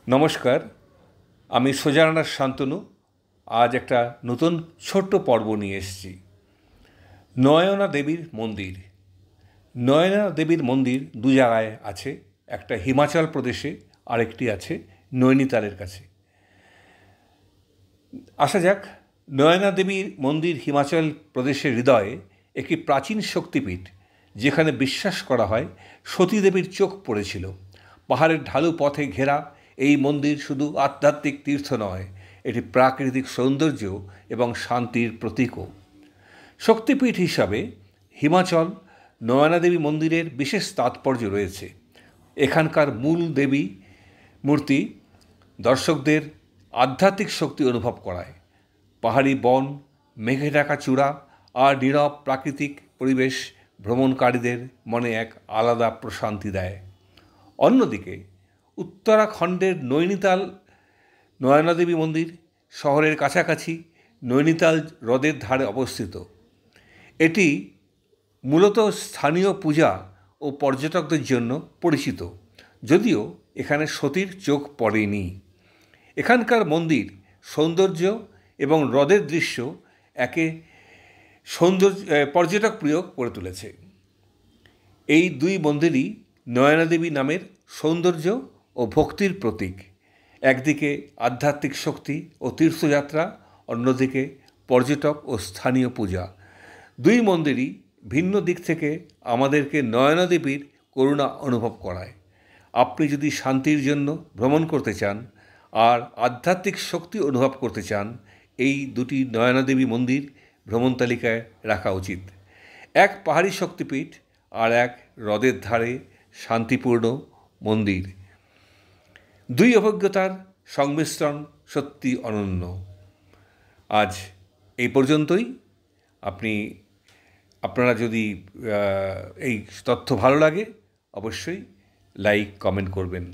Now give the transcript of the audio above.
নমস্কার, আমি সোজানার শান্তনু। আজ একটা নতুন ছোট্ট পর্ব নিয়ে এসেছি। নয়না দেবীর মন্দির। নয়না দেবীর মন্দির দু জায়গায় আছে, একটা হিমাচল প্রদেশে, আরেকটি আছে নৈনিতালের কাছে। আসা যাক, নয়না দেবীর মন্দির হিমাচল প্রদেশের হৃদয়ে একটি প্রাচীন শক্তিপীঠ, যেখানে বিশ্বাস করা হয় সতী দেবীর চোখ পড়েছিল। পাহাড়ের ঢালু পথে ঘেরা এই মন্দির শুধু আধ্যাত্মিক তীর্থ নয়, এটি প্রাকৃতিক সৌন্দর্য এবং শান্তির প্রতীকও। শক্তিপীঠ হিসাবে হিমাচল নয়না দেবী মন্দিরের বিশেষ তাৎপর্য রয়েছে। এখানকার মূল দেবী মূর্তি দর্শকদের আধ্যাত্মিক শক্তি অনুভব করায়। পাহাড়ি বন, মেঘে ঢাকা চূড়া আর নীরব প্রাকৃতিক পরিবেশ ভ্রমণকারীদের মনে এক আলাদা প্রশান্তি দেয়। অন্যদিকে উত্তরাখণ্ডের নৈনিতাল নয়নাদেবী মন্দির শহরের কাছাকাছি নৈনিতাল হ্রদের ধারে অবস্থিত। এটি মূলত স্থানীয় পূজা ও পর্যটকদের জন্য পরিচিত, যদিও এখানে সতীর চোখ পড়েনি। এখানকার মন্দির সৌন্দর্য এবং হ্রদের দৃশ্য একে পর্যটক প্রিয় করে তুলেছে। এই দুই মন্দিরই নয়নাদেবী নামের সৌন্দর্য ও ভক্তির প্রতীক। একদিকে আধ্যাত্মিক শক্তি ও তীর্থযাত্রা, অন্যদিকে পর্যটক ও স্থানীয় পূজা। দুই মন্দিরই ভিন্ন দিক থেকে আমাদেরকে নয়নাদেবীর করুণা অনুভব করায়। আপনি যদি শান্তির জন্য ভ্রমণ করতে চান আর আধ্যাত্মিক শক্তি অনুভব করতে চান, এই দুটি নয়নাদেবী মন্দির ভ্রমণ তালিকায় রাখা উচিত। এক পাহাড়ি শক্তিপীঠ আর এক হ্রদের ধারে শান্তিপূর্ণ মন্দির। দুই অভিজ্ঞতার সংমিশ্রণ সত্যি অনন্য। আজ এই পর্যন্তই। আপনারা যদি এই তথ্য ভালো লাগে, অবশ্যই লাইক কমেন্ট করবেন।